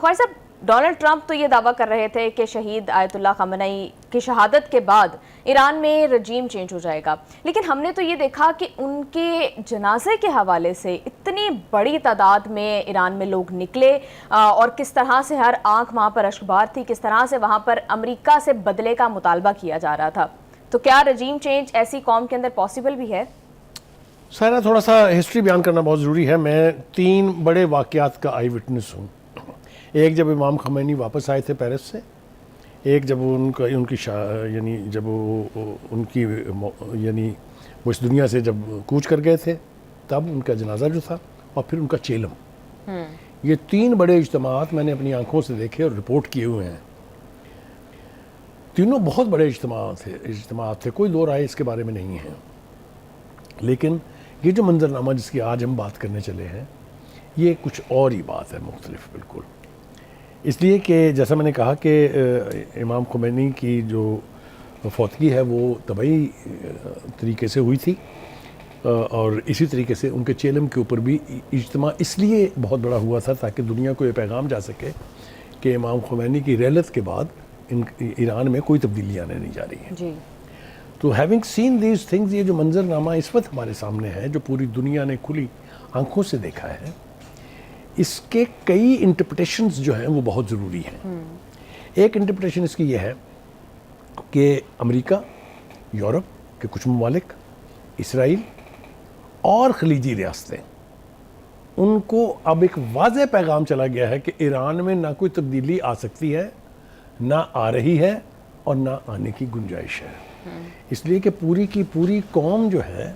بخاری صاحب، Donald Trump تو یہ دعویٰ کر رہے تھے کہ شہید آیت اللہ خامنئی کی شہادت کے بعد ایران میں رجیم چینج ہو جائے گا، لیکن ہم نے تو یہ دیکھا کہ ان کے جنازے کے حوالے سے اتنی بڑی تعداد میں ایران میں لوگ نکلے، اور کس طرح سے ہر آنکھ وہاں پر اشکبار تھی، کس طرح سے وہاں پر امریکہ سے بدلے کا مطالبہ کیا جا رہا تھا. تو کیا رجیم چینج ایسی قوم کے اندر پاسبل بھی ہے؟ سارا تھوڑا سا ہسٹری بیان کرنا بہت ضروری ہے. میں 3 بڑے واقعات کا آئی وٹنس ہوں. ایک جب امام خمینی واپس آئے تھے پیرس سے، ایک جب وہ اس دنیا سے جب کوچ کر گئے تھے تب ان کا جنازہ جو تھا، اور پھر ان کا چیلم. یہ 3 بڑے اجتماعات میں نے اپنی آنکھوں سے دیکھے اور رپورٹ کیے ہوئے ہیں. تینوں بہت بڑے اجتماعات تھے، کوئی دو رائے اس کے بارے میں نہیں ہے. لیکن یہ جو منظرنامہ جس کی آج ہم بات کرنے چلے ہیں، یہ کچھ اور ہی بات ہے، مختلف بالکل. اس لیے کہ جیسا میں نے کہا کہ امام خمینی کی جو فوتگی ہے وہ طبعی طریقے سے ہوئی تھی، اور اسی طریقے سے ان کے چیلم کے اوپر بھی اجتماع اس لیے بہت بڑا ہوا تھا تاکہ دنیا کو یہ پیغام جا سکے کہ امام خمینی کی رحلت کے بعد ایران میں کوئی تبدیلی آنے نہیں جا رہی ہے. جی. تو ہیونگ سین دیز تھنگز، یہ جو منظرنامہ اس وقت ہمارے سامنے ہے، جو پوری دنیا نے کھلی آنکھوں سے دیکھا ہے، اس کے کئی انٹرپریٹیشنز جو ہیں وہ بہت ضروری ہیں. ایک انٹرپریٹیشن اس کی یہ ہے کہ امریکہ، یورپ کے کچھ ممالک، اسرائیل اور خلیجی ریاستیں، ان کو اب ایک واضح پیغام چلا گیا ہے کہ ایران میں نہ کوئی تبدیلی آ سکتی ہے، نہ آ رہی ہے، اور نہ آنے کی گنجائش ہے. اس لیے کہ پوری کی پوری قوم جو ہے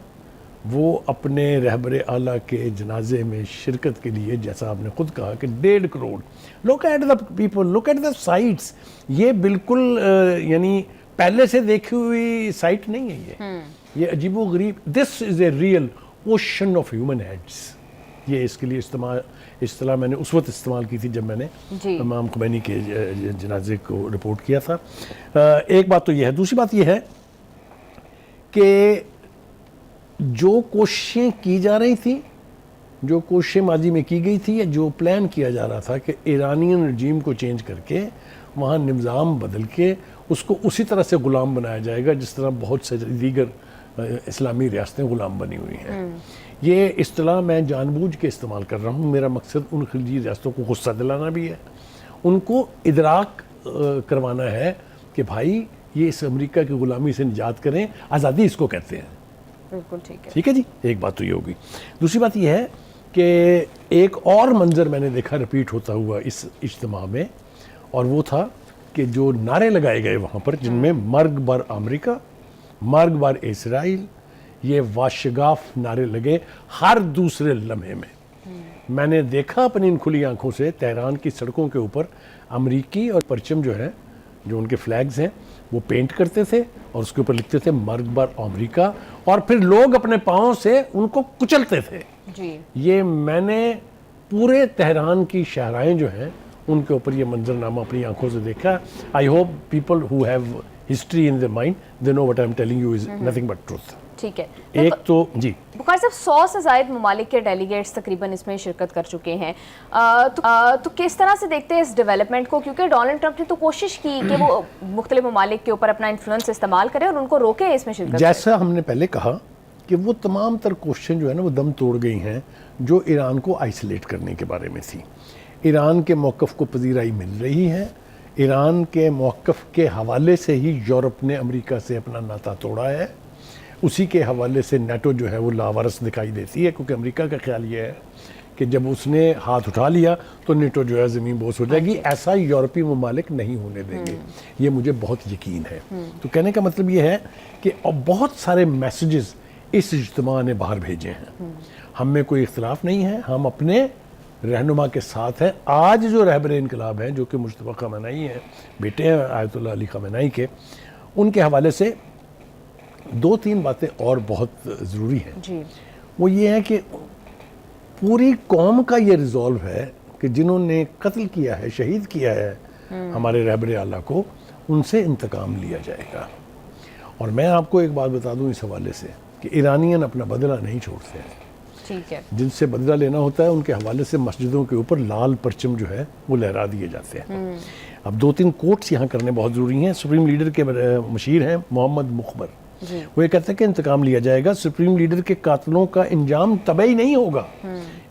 وہ اپنے رہبر اعلیٰ کے جنازے میں شرکت کے لیے، جیسا آپ نے خود کہا کہ 1.5 crore. Look at the people, look at the sites. یہ بالکل یعنی پہلے سے دیکھی ہوئی سائٹ نہیں ہے. یہ عجیب و غریب، this is a real ocean of human heads. یہ اس کے لیے اصطلاح میں نے اس وقت استعمال کی تھی جب میں نے امام خمینی کے جنازے کو رپورٹ کیا تھا. ایک بات تو یہ ہے. دوسری بات یہ ہے کہ جو کوششیں کی جا رہی تھیں، جو کوششیں ماضی میں کی گئی تھی، یا جو پلان کیا جا رہا تھا کہ ایرانین رجیم کو چینج کر کے وہاں نظام بدل کے اس کو اسی طرح سے غلام بنایا جائے گا جس طرح بہت سے دیگر اسلامی ریاستیں غلام بنی ہوئی ہیں. یہ اصطلاح میں جان بوجھ کے استعمال کر رہا ہوں. میرا مقصد ان خلیجی ریاستوں کو غصہ دلانا بھی ہے، ان کو ادراک کروانا ہے کہ بھائی یہ اس امریکہ کی غلامی سے نجات کریں، آزادی اس کو کہتے ہیں. بالکل ٹھیک ہے. ٹھیک ہے جی. ایک بات تو یہ ہوگی. دوسری بات یہ ہے کہ ایک اور منظر میں نے دیکھا رپیٹ ہوتا ہوا اس اجتماع میں، اور وہ تھا کہ جو نعرے لگائے گئے وہاں پر، جن میں مرگ بر امریکہ، مرگ بر اسرائیل، یہ واشگاف نعرے لگے ہر دوسرے لمحے میں. میں نے دیکھا اپنی ان کھلی آنکھوں سے تہران کی سڑکوں کے اوپر امریکی اور پرچم جو ہے، جو ان کے فلیگز ہیں، وہ پینٹ کرتے تھے اور اس کے اوپر لکھتے تھے مرگ بر امریکہ، اور پھر لوگ اپنے پاؤں سے ان کو کچلتے تھے. جی. یہ میں نے پورے تہران کی شہرائیں جو ہیں ان کے اوپر یہ منظرنامہ اپنی آنکھوں سے دیکھا. I hope people who have history in their mind they know what I'm telling you is nothing but truth. ٹھیک ہے. ایک تو جی بخاری صاحب 100 سے زائد ممالک کے ڈیلیگیٹس تقریباً اس میں شرکت کر چکے ہیں. تو کس طرح سے دیکھتے ہیں اس ڈیولپمنٹ کو؟ کیونکہ ڈونلڈ ٹرمپ نے تو کوشش کی کہ وہ مختلف ممالک کے اوپر اپنا انفلوئنس استعمال کرے اور ان کو روکے اس میں شرکت. جیسا ہم نے پہلے کہا کہ وہ تمام تر کوششیں جو ہے نا وہ دم توڑ گئی ہیں جو ایران کو آئسولیٹ کرنے کے بارے میں تھی. ایران کے موقف کو پذیرائی مل رہی ہے. ایران کے موقف کے حوالے سے ہی یورپ نے امریکہ سے اپنا ناطہ توڑا ہے. اسی کے حوالے سے نیٹو جو ہے وہ لاوارث دکھائی دیتی ہے، کیونکہ امریکہ کا خیال یہ ہے کہ جب اس نے ہاتھ اٹھا لیا تو نیٹو جو ہے زمین بوس ہو جائے گی. ایسا یورپی ممالک نہیں ہونے دیں گے، یہ مجھے بہت یقین ہے. تو کہنے کا مطلب یہ ہے کہ بہت سارے میسیجز اس اجتماع نے باہر بھیجے ہیں. ہم میں کوئی اختلاف نہیں ہے، ہم اپنے رہنما کے ساتھ ہیں. آج جو رہبر انقلاب ہیں جو کہ مجتبی خامنئی ہیں، بیٹے ہیں آیت اللہ علی خامنئی کے، ان کے حوالے سے 2-3 باتیں اور بہت ضروری ہیں. جی. وہ یہ ہے کہ پوری قوم کا یہ ریزولو ہے کہ جنہوں نے قتل کیا ہے، شہید کیا ہے ہمارے رہبر اعلیٰ کو، ان سے انتقام لیا جائے گا. اور میں آپ کو ایک بات بتا دوں اس حوالے سے کہ ایرانین اپنا بدلہ نہیں چھوڑتے ہیں. ٹھیک ہے. جن سے بدلہ لینا ہوتا ہے ان کے حوالے سے مسجدوں کے اوپر لال پرچم جو ہے وہ لہرا دیے جاتے ہیں. اب 2-3 کوٹس یہاں کرنے بہت ضروری ہیں. سپریم لیڈر کے مشیر ہیں محمد مخبر, وہ یہ کہتے ہیں کہ انتقام لیا جائے گا. سپریم لیڈر کے قاتلوں کا انجام طبعی نہیں ہوگا,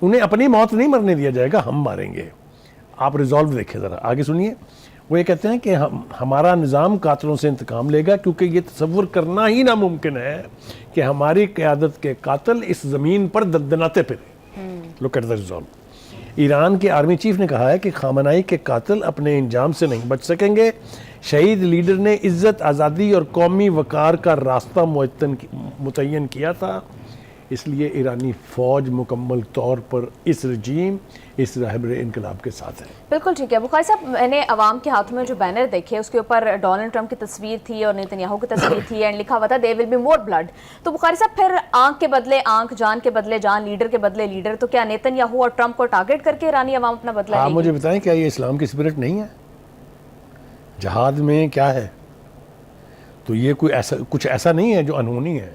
انہیں اپنی موت نہیں مرنے دیا جائے گا, ہم ماریں گے. آپ ریزالو دیکھیں ذرا آگے سنیے. وہ یہ کہتے ہیں کہ ہمارا نظام قاتلوں سے انتقام لے گا کیونکہ یہ تصور کرنا ہی ناممکن ہے کہ ہماری قیادت کے قاتل اس زمین پر دندناتے پھریں. Look at the resolve. Iran کے آرمی چیف نے کہا ہے کہ خامنائی کے قاتل اپنے انجام سے نہیں بچ سکیں گے. شہید لیڈر نے عزت, آزادی اور قومی وقار کا راستہ متعین کیا تھا, اس لیے ایرانی فوج مکمل طور پر اس رجیم, اس رہبر انقلاب کے ساتھ ہے. بالکل ٹھیک ہے. بخاری صاحب, میں نے عوام کے ہاتھوں میں جو بینر دیکھے اس کے اوپر ڈونلڈ ٹرمپ کی تصویر تھی اور نیتن یاہو کی تصویر تھی اینڈ لکھا ہوا تھا دیر ول بی مور بلڈ. تو بخاری صاحب پھر آنکھ کے بدلے آنکھ, جان کے بدلے جان, لیڈر کے بدلے لیڈر, تو کیا نیتن یاہو اور ٹرمپ کو ٹارگٹ کر کے ایرانی عوام اپنا بدلہ لے گی؟ آپ مجھے بتائیں کیا یہ اسلام کی اسپرٹ نہیں ہے؟ جہاد میں کیا ہے؟ تو یہ کوئی ایسا کچھ ایسا نہیں ہے جو انہونی ہے.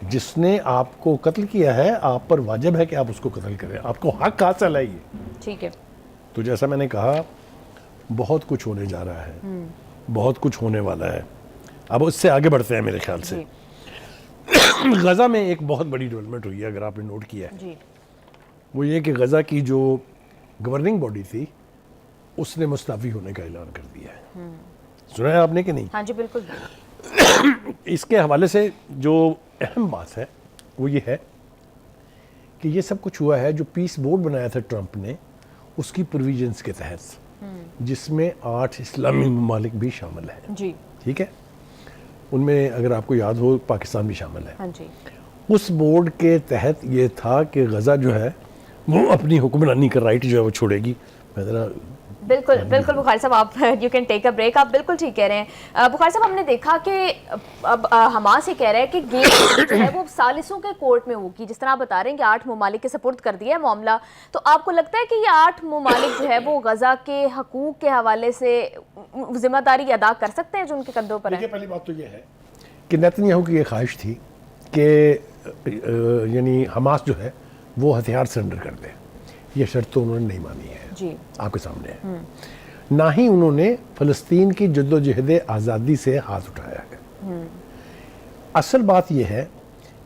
جس نے آپ کو قتل کیا ہے آپ پر واجب ہے کہ آپ اس کو قتل کریں, آپ کو حق حاصل ہے. یہ ٹھیک ہے. تو جیسا میں نے کہا بہت کچھ ہونے جا رہا ہے, بہت کچھ ہونے والا ہے. اب اس سے آگے بڑھتے ہیں میرے خیال سے. غزہ میں ایک بہت بڑی ڈیولپمنٹ ہوئی ہے اگر آپ نے نوٹ کیا ہے, وہ یہ کہ غزہ کی جو گورننگ باڈی تھی اس نے مستعفی ہونے کا اعلان کر دیا ہے. سنا ہے آپ نے کہ نہیں؟ ہاں جی بالکل. اس کے حوالے سے جو اہم بات ہے وہ یہ ہے کہ یہ سب کچھ ہوا ہے جو پیس بورڈ بنایا تھا ٹرمپ نے, اس کی پروویژنز کے تحت, جس میں 8 اسلامی ممالک بھی شامل ہیں. جی ٹھیک ہے. ان میں اگر آپ کو یاد ہو پاکستان بھی شامل ہے. ہاں جی. اس بورڈ کے تحت یہ تھا کہ غزہ جو ہے وہ اپنی حکمرانی کا رائٹ جو ہے وہ چھوڑے گی. میں ذرا بالکل بالکل بخاری صاحب, آپ you can take a break. آپ بالکل ٹھیک کہہ رہے ہیں. بخاری صاحب, ہم نے دیکھا کہ اب حماس یہ کہہ رہا ہے کہ گیم جو ہے وہ ثالثوں کے کورٹ میں ہوگی, جس طرح آپ بتا رہے ہیں کہ 8 ممالک کے سپرد کر دیا ہے معاملہ. تو آپ کو لگتا ہے کہ یہ 8 ممالک جو ہے وہ غزہ کے حقوق کے حوالے سے ذمہ داری ادا کر سکتے ہیں جو ان کے کندھوں پر ہے؟ پہلی بات تو یہ ہے کہ نیتن یاہو کی یہ خواہش تھی کہ یعنی حماس جو ہے وہ ہتھیار سرنڈر کر دے. یہ شرط تو انہوں نے نہیں مانی ہے, جی آپ کے سامنے ہے. نہ ہی انہوں نے فلسطین کی جد و جہد آزادی سے ہاتھ اٹھایا ہے. اصل بات یہ ہے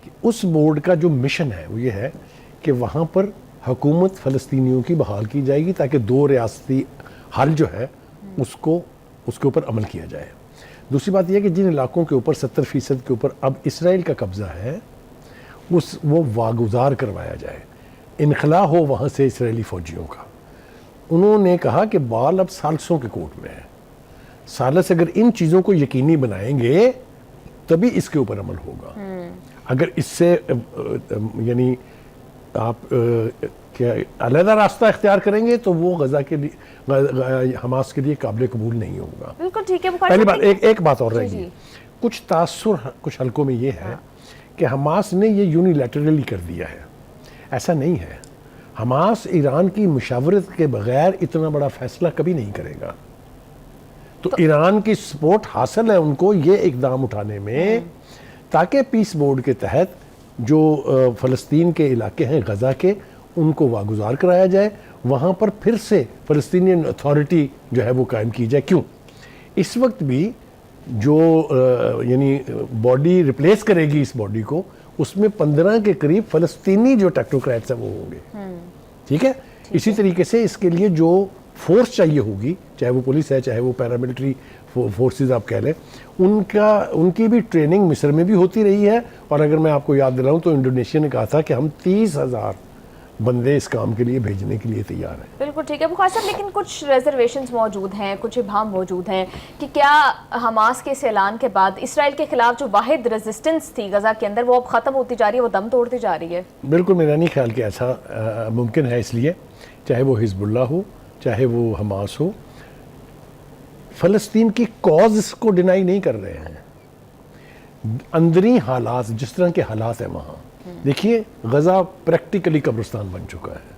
کہ اس بورڈ کا جو مشن ہے وہ یہ ہے کہ وہاں پر حکومت فلسطینیوں کی بحال کی جائے گی تاکہ 2 ریاستی حل جو ہے اس کے اوپر عمل کیا جائے. دوسری بات یہ ہے کہ جن علاقوں کے اوپر 70% کے اوپر اب اسرائیل کا قبضہ ہے وہ واگزار کروایا جائے, انخلاء ہو وہاں سے اسرائیلی فوجیوں کا. انہوں نے کہا کہ بال اب ثالثوں کے کورٹ میں ہے. ثالث اگر ان چیزوں کو یقینی بنائیں گے تبھی اس کے اوپر عمل ہوگا. اگر اس سے یعنی آپ کیا علیحدہ راستہ اختیار کریں گے تو وہ غزہ کے لیے حماس کے لیے قابل قبول نہیں ہوگا. بالکل ٹھیک ہے. پہلی بات ایک بات اور رہ گئی. کچھ تاثر کچھ حلقوں میں یہ ہے کہ حماس نے یہ یونیلیٹرلی کر دیا ہے. ایسا نہیں ہے. حماس ایران کی مشاورت کے بغیر اتنا بڑا فیصلہ کبھی نہیں کرے گا. تو ایران کی سپورٹ حاصل ہے ان کو یہ اقدام اٹھانے میں تاکہ پیس بورڈ کے تحت جو فلسطین کے علاقے ہیں غزہ کے ان کو واگزار کرایا جائے, وہاں پر پھر سے فلسطینین اتھارٹی جو ہے وہ قائم کی جائے. کیوں اس وقت بھی جو یعنی باڈی ریپلیس کرے گی اس باڈی کو اس میں 15 کے قریب فلسطینی جو ٹیکنوکریٹس ہیں وہ ہوں گے. ٹھیک ہے. اسی طریقے سے اس کے لیے جو فورس چاہیے ہوگی, چاہے وہ پولیس ہے چاہے وہ پیراملٹری فورسز آپ کہہ لیں, ان کی بھی ٹریننگ مصر میں بھی ہوتی رہی ہے. اور اگر میں آپ کو یاد دلاؤں تو انڈونیشیا نے کہا تھا کہ ہم 30,000 بندے اس کام کے لیے بھیجنے کے لیے تیار ہیں. بالکل ٹھیک ہے بخاری صاحب, لیکن کچھ ریزرویشنز موجود ہیں, کچھ ابہام موجود ہیں کہ کیا حماس کے اس اعلان کے بعد اسرائیل کے خلاف جو واحد ریزسٹنس تھی غزہ کے اندر وہ اب ختم ہوتی جا رہی ہے, وہ دم توڑتی جا رہی ہے؟ بالکل میرا نہیں خیال کہ ایسا ممکن ہے. اس لیے چاہے وہ حزب اللہ ہو چاہے وہ حماس ہو, فلسطین کی کاز کو ڈینائی نہیں کر رہے ہیں. اندری حالات جس طرح کے حالات ہیں وہاں دیکھیے, غزہ پریکٹیکلی قبرستان بن چکا ہے.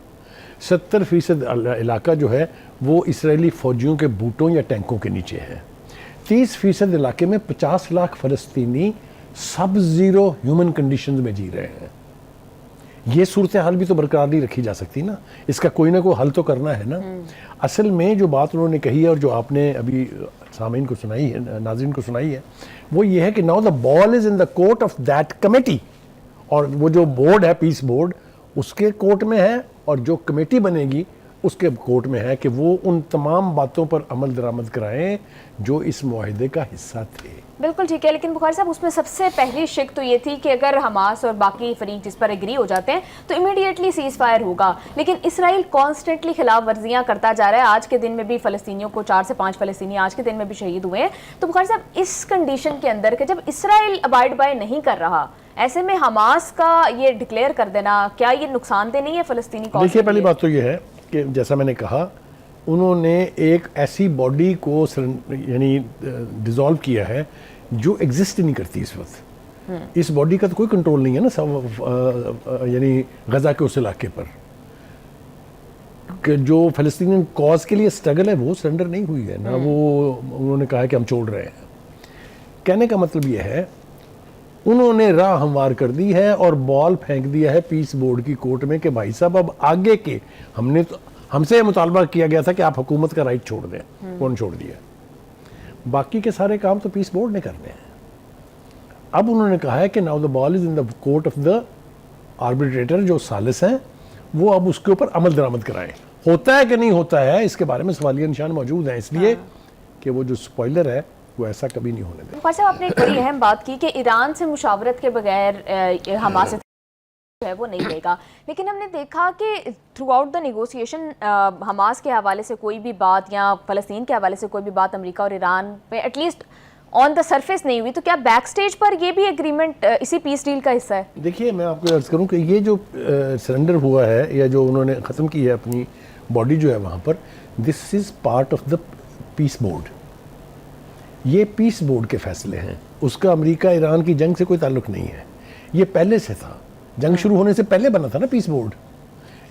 70% علاقہ جو ہے وہ اسرائیلی فوجیوں کے بوٹوں یا ٹینکوں کے نیچے ہے. 30% علاقے میں 50 لاکھ فلسطینی سب زیرو ہیومن کنڈیشنز میں جی رہے ہیں. یہ صورتحال بھی تو برقرار نہیں رکھی جا سکتی نا, اس کا کوئی نہ کوئی حل تو کرنا ہے نا. اصل میں جو بات انہوں نے کہی ہے اور جو آپ نے ابھی سامعین کو سنائی ہے, ناظرین کو سنائی ہے, وہ یہ ہے کہ now the ball is in the court of that committee, اور وہ جو بورڈ ہے پیس بورڈ اس کے کورٹ میں ہے, اور جو کمیٹی بنے گی اس کے کورٹ میں ہے کہ وہ ان تمام باتوں پر عمل درآمد کرائیں جو اس معاہدے کا حصہ تھے. بالکل ٹھیک ہے, لیکن بخاری صاحب اس میں سب سے پہلی شک تو یہ تھی کہ اگر حماس اور باقی فریق اس پر ایگری ہو جاتے ہیں تو امیڈیٹلی سیز فائر ہوگا, لیکن اسرائیل کانسٹنٹلی خلاف ورزیاں کرتا جا رہا ہے. آج کے دن میں بھی فلسطینیوں کو 4 سے 5 فلسطینی آج کے دن میں بھی شہید ہوئے ہیں. تو بخاری صاحب اس کنڈیشن کے اندر کہ جب اسرائیل ابائڈ بائی نہیں کر رہا, ایسے میں حماس کا یہ ڈکلیئر کر دینا کیا یہ نقصان دہ نہیں ہے فلسطینی قوم؟ دیکھیے پہلی بات تو یہ ہے کہ جیسا میں نے کہا, انہوں نے ایک ایسی باڈی کو یعنی ڈیزالو کیا ہے جو ایگزسٹ نہیں کرتی اس وقت. اس باڈی کا تو کوئی کنٹرول نہیں ہے نا یعنی غزہ کے اس علاقے پر, کہ جو فلسطینین کاز کے لیے اسٹرگل ہے وہ سرنڈر نہیں ہوئی ہے نا. وہ انہوں نے کہا ہے کہ ہم چھوڑ رہے ہیں. کہنے کا مطلب یہ ہے انہوں نے راہ ہموار کر دی ہے اور بال پھینک دیا ہے پیس بورڈ کی کورٹ میں کہ بھائی صاحب اب آگے کے ہم سے مطالبہ کیا گیا تھا کہ آپ حکومت کا رائٹ چھوڑ دیں, کون چھوڑ دیا, باقی کے سارے کام تو پیس بورڈ نے کرنے ہیں. اب انہوں نے کہا ہے کہ now the ball is in the court of the arbitrator جو ثالث ہیں, وہ اب اس کے اوپر عمل درآمد کرائیں. ہوتا ہے کہ نہیں ہوتا ہے اس کے بارے میں سوالیہ نشان موجود ہیں, اس لیے کہ وہ جو سپوائلر ہے وہ ایسا کبھی نہیں ہونے دیں. خواجہ صاحب آپ نے ایک بڑی اہم بات کی کہ ایران سے مشاورت کے بغیر حماس ہے وہ نہیں دے گا, لیکن ہم نے دیکھا کہ through out the negotiation Hamas کے حوالے سے کوئی بھی بات یا فلسطین کے حوالے سے کوئی بھی بات امریکہ اور ایران پہ at least on the surface نہیں ہوئی. تو کیا بیک سٹیج پر یہ بھی ایگریمنٹ اسی پیس ڈیل کا حصہ ہے؟ دیکھیے میں آپ کو عرض کروں کہ یہ جو سرنڈر ہوا ہے یا جو انہوں نے ختم کی ہے اپنی باڈی جو ہے وہاں پر, this is part of the peace board. یہ پیس بورڈ کے فیصلے ہیں, اس کا امریکہ ایران کی جنگ سے کوئی تعلق نہیں ہے. یہ پہلے سے تھا, جنگ شروع ہونے سے پہلے بنا تھا نا پیس بورڈ.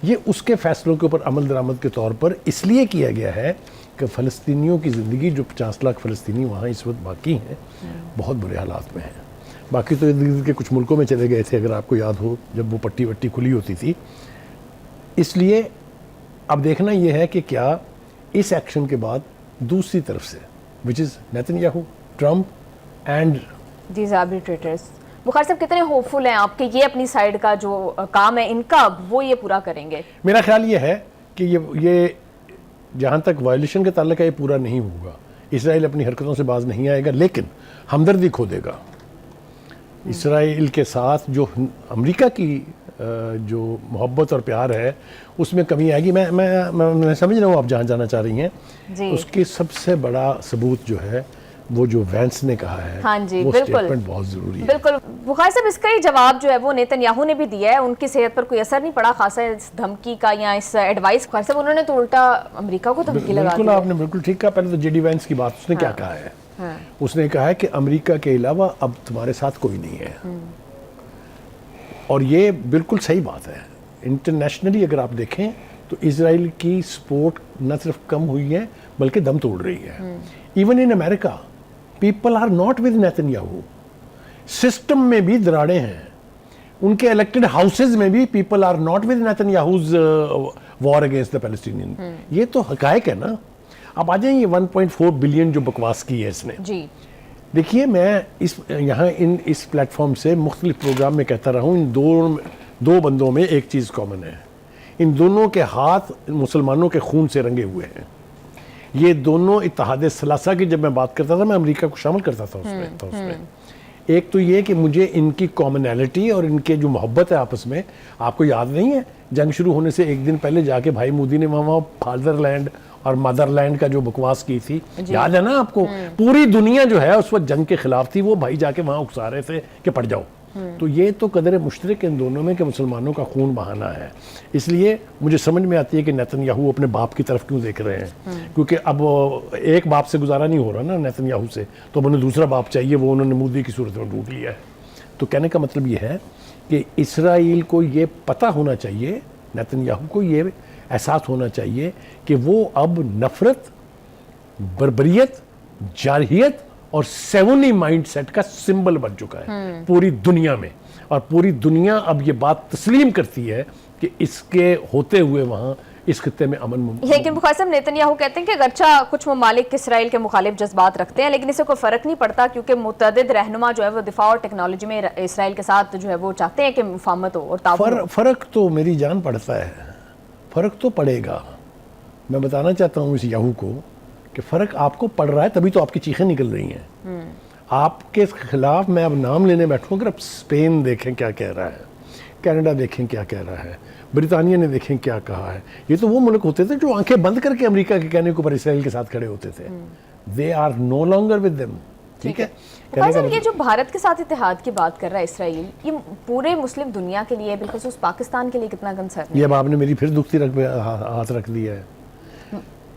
یہ اس کے فیصلوں کے اوپر عمل درآمد کے طور پر اس لیے کیا گیا ہے کہ فلسطینیوں کی زندگی, جو 50 لاکھ فلسطینی وہاں اس وقت باقی ہیں, بہت برے حالات میں ہیں. باقی تو ارد گرد کے کچھ ملکوں میں چلے گئے تھے, اگر آپ کو یاد ہو جب وہ پٹی وٹی کھلی ہوتی تھی. اس لیے اب دیکھنا یہ ہے کہ کیا اس ایکشن کے بعد دوسری طرف سے which is Netanyahu Trump and these arbitrators, Bukhari صاحب کتنے ہوپ فل ہیں آپ کہ یہ اپنی سائڈ کا جو کام ہے ان کا وہ یہ پورا کریں گے؟ میرا خیال یہ ہے کہ یہ جہاں تک وائلیشن کا تعلق ہے یہ پورا نہیں ہوگا. اسرائیل اپنی حرکتوں سے باز نہیں آئے گا, لیکن ہمدردی کھو دے گا. اسرائیل کے ساتھ جو امریکہ کی جو محبت اور پیار ہے اس میں کمی آئے گی. میں سمجھ رہا ہوں آپ جہاں جانا چاہ رہی ہیں جی. اس کی سب سے بڑا ثبوت جو ہے وہ جو وینس نے کہا ہے, ہاں جی وہ بالکل اسٹیٹمنٹ بہت ضروری ہے. بالکل بخاری صاحب, اس کا ہی جواب جو ہے وہ نیتن یاہو نے بھی دیا ہے. ان کی صحت پر کوئی اثر نہیں پڑا خاصا اس دھمکی کا یا اس ایڈوائس. بخاری صاحب انہوں نے تو الٹا امریکہ کو دھمکی لگا دی. بالکل آپ نے بالکل ٹھیک کہا. پہلے تو جے ڈی وینس کی بات اس نے کیا کہا ہے, اس نے کہا ہے کہ امریکہ کے علاوہ اب تمہارے ساتھ کوئی نہیں ہے. اور یہ بالکل صحیح بات ہے. انٹرنیشنلی اگر آپ دیکھیں تو اسرائیل کی سپورٹ نہ صرف کم ہوئی ہے بلکہ دم توڑ رہی ہے. Even in America people are not with Netanyahu. System میں بھی دراڑیں ہیں, ان کے الیکٹڈ ہاؤسز میں بھی people are not with Netanyahu's war against the Palestinian. یہ تو حقائق ہے نا. اب آ جائیں یہ 1.4 بلین جو بکواس کی ہے اس نے جی. دیکھیے میں یہاں اس پلیٹ فارم سے مختلف پروگرام میں کہتا رہا ہوں, ان دو بندوں میں ایک چیز کامن ہے. ان دونوں کے ہاتھ مسلمانوں کے خون سے رنگے ہوئے ہیں. یہ دونوں اتحاد ثلاثہ کی جب میں بات کرتا تھا میں امریکہ کو شامل کرتا تھا اس میں. ایک تو یہ کہ مجھے ان کی کامنالٹی اور ان کے جو محبت ہے آپس میں, آپ کو یاد نہیں ہے جنگ شروع ہونے سے ایک دن پہلے جا کے بھائی مودی نے وہاں فادر لینڈ اور مدر لینڈ کا جو بکواس کی تھی یاد ہے نا آپ کو. پوری دنیا جو ہے اس وقت جنگ کے خلاف تھی, وہ بھائی جا کے وہاں اکسا رہے تھے کہ پڑ جاؤ. تو یہ تو قدر مشترک ان دونوں میں کہ مسلمانوں کا خون بہانا ہے. اس لیے مجھے سمجھ میں آتی ہے کہ نیتن یاہو اپنے باپ کی طرف کیوں دیکھ رہے ہیں, کیونکہ اب ایک باپ سے گزارا نہیں ہو رہا نا نیتن یاہو سے, تو اب انہیں دوسرا باپ چاہیے, وہ انہوں نے مودی کی صورت میں ڈھونڈ لیا ہے. تو کہنے کا مطلب یہ ہے کہ اسرائیل کو یہ پتہ ہونا چاہیے, نیتن یاہو کو یہ احساس ہونا چاہیے کہ وہ اب نفرت, بربریت, جارحیت اور سیونی مائنڈ سیٹ کا سمبل بن چکا ہے پوری دنیا میں. اور پوری دنیا اب یہ بات تسلیم کرتی ہے کہ اس کے ہوتے ہوئے وہاں اس خطے میں امن ممکن. لیکن بخاری صاحب نیتن یاہو کہتے ہیں کہ اگرچہ کچھ ممالک اسرائیل کے مخالف جذبات رکھتے ہیں لیکن اسے کوئی فرق نہیں پڑتا کیونکہ متعدد رہنما جو ہے وہ دفاع اور ٹیکنالوجی میں اسرائیل کے ساتھ جو ہے وہ چاہتے ہیں کہ مفاہمت ہو اور تعاون ہو. فرق تو میری جان پڑتا ہے, فرق تو پڑے گا. میں بتانا چاہتا ہوں اس یاہو کو کہ فرق آپ کو پڑ رہا ہے, تبھی تو آپ کی چیخیں نکل رہی ہیں. آپ کے خلاف میں اب نام لینے بیٹھوں اگر اب اسپین دیکھیں کیا کہہ رہا ہے, کینیڈا دیکھیں کیا کہہ رہا ہے, برطانیہ نے دیکھیں کیا کہا ہے. یہ تو وہ ملک ہوتے تھے جو آنکھیں بند کر کے امریکہ کے کہنے کے اوپر اسرائیل کے ساتھ کھڑے ہوتے تھے. They are no longer with them. ٹھیک ہے, یہ جو بھارت کے ساتھ اتحاد کی بات کر رہا ہے اسرائیل, یہ پورے مسلم دنیا کے لیے بالخصوص پاکستان کے لیے کتنا کنسرن ہے؟ یہ اب آپ نے میری پھر دکھتی ہاتھ رکھ دیا ہے.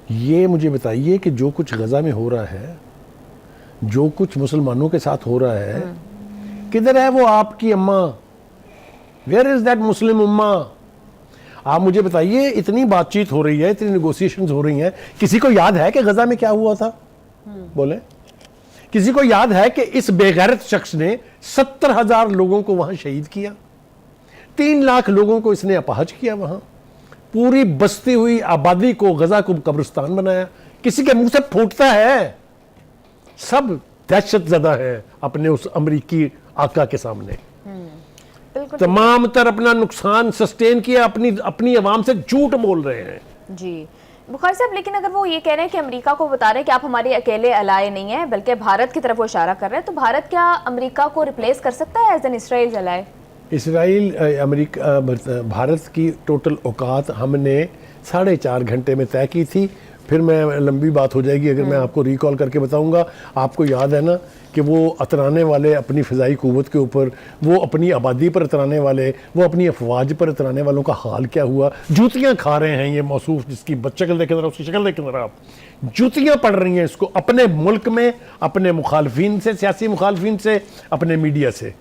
یہ مجھے بتائیے کہ جو کچھ غزہ میں ہو رہا ہے, جو کچھ مسلمانوں کے ساتھ ہو رہا ہے, کدھر ہے وہ آپ کی اماں؟ ویئر از دیٹ مسلم اماں؟ آپ مجھے بتائیے, اتنی بات چیت ہو رہی ہے, اتنی نیگوسیشنز ہو رہی ہیں, کسی کو یاد ہے کہ غزہ میں کیا ہوا تھا؟ بولیں, کسی کو یاد ہے کہ اس بے غیرت شخص نے 70,000 لوگوں کو وہاں شہید کیا, 3 لاکھ لوگوں کو اس نے اپاہج کیا, وہاں پوری بستی ہوئی آبادی کو غزہ کو قبرستان بنایا. کسی کے منہ سے پھوٹتا ہے, سب دہشت زدہ ہے اپنے اس امریکی آقا کے سامنے. تمام تر اپنا نقصان سسٹین کیا, اپنی عوام سے جھوٹ بول رہے ہیں. جی بخاری صاحب, لیکن اگر وہ یہ کہہ رہے ہیں کہ امریکہ کو بتا رہے ہیں کہ آپ ہمارے اکیلے الائے نہیں ہیں بلکہ بھارت کی طرف وہ اشارہ کر رہے ہیں, تو بھارت کیا امریکہ کو ریپلیس کر سکتا ہے ایز این اسرائیل الائے؟ اسرائیل امریکہ بھارت کی ٹوٹل اوقات ہم نے 4.5 گھنٹے میں طے کی تھی. پھر میں لمبی بات ہو جائے گی اگر میں آپ کو ریکال کر کے بتاؤں گا. آپ کو یاد ہے نا کہ وہ اترانے والے اپنی فضائی قوت کے اوپر, وہ اپنی آبادی پر اترانے والے, وہ اپنی افواج پر اترانے والوں کا حال کیا ہوا؟ جوتیاں کھا رہے ہیں یہ موصوف, جس کی شکل دیکھیں ذرا, اس کی شکل دیکھیں ذرا آپ, جوتیاں پڑ رہی ہیں اس کو اپنے ملک میں, اپنے مخالفین سے, سیاسی مخالفین سے, اپنے میڈیا سے.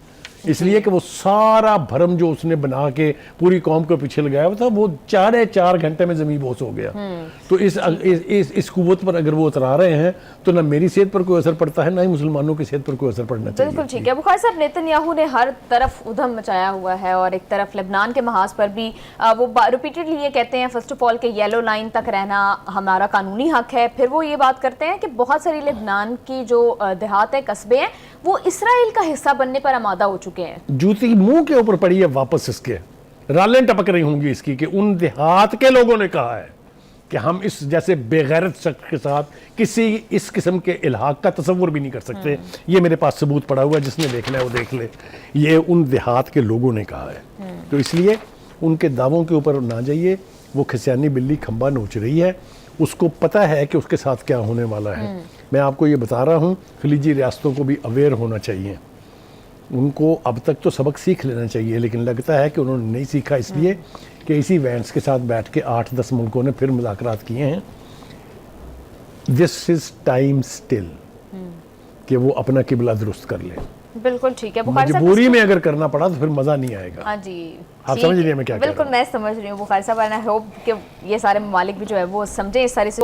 اس لیے کہ وہ سارا بھرم جو اس نے بنا کے پوری قوم کو پیچھے لگایا تھا, وہ 4.5 گھنٹے میں زمین بوس ہو گیا. تو اس قوت پر اگر وہ اترا رہے ہیں تو نہ میری صحت پر کوئی اثر پڑتا ہے, نہ ہی مسلمانوں کی صحت پر کوئی اثر پڑنا چاہیے. بالکل ٹھیک ہے. بخاری صاحب, نیتن یاہو نے ہر طرف ادھم مچایا ہوا ہے اور ایک طرف لبنان کے محاذ پر بھی وہ ریپیٹڈلی یہ کہتے ہیں فرسٹ آف آل کہ یلو لائن تک رہنا ہمارا قانونی حق ہے. پھر وہ یہ بات کرتے ہیں کہ بہت ساری لبنان کی جو دیہات ہے, قصبے ہیں, وہ اسرائیل کا حصہ بننے پر آمادہ ہو چکے ہیں. جوتی منہ کے اوپر پڑی ہے واپس, اس کے رالیں ٹپک رہی ہوں گی اس کی کہ ان دیہات کے لوگوں نے کہا ہے کہ ہم اس جیسے بے غیرت شخص کے ساتھ کسی اس قسم کے الحاق کا تصور بھی نہیں کر سکتے. یہ میرے پاس ثبوت پڑا ہوا ہے, جس نے دیکھنا ہے وہ دیکھ لے. یہ ان دیہات کے لوگوں نے کہا ہے. تو اس لیے ان کے دعووں کے اوپر نہ جائیے. وہ کھسیانی بلی کھمبا نوچ رہی ہے, اس کو پتہ ہے کہ اس کے ساتھ کیا ہونے والا ہے. میں آپ کو یہ بتا رہا ہوں, خلیجی ریاستوں کو بھی اویئر ہونا چاہیے. ان کو اب تک تو سبق سیکھ لینا چاہیے, لیکن لگتا ہے کہ انہوں نے نہیں سیکھا, اس لیے کہ اسی وینس کے ساتھ بیٹھ کے 8-10 ملکوں نے پھر مذاکرات کیے ہیں. دس از ٹائم اسٹل کہ وہ اپنا قبلہ درست کر لیں. بالکل ٹھیک ہے. بخاری صاحب, مجبوری میں اگر کرنا پڑا تو پھر مزہ نہیں آئے گا. ہاں جی, آپ سمجھ رہی ہیں میں کیا کہہ رہا ہوں؟ بالکل میں سمجھ رہی ہوں بخاری صاحب, اینڈ آئی ہوپ کہ یہ سارے ممالک بھی جو ہے وہ سمجھیں اس ساری سے.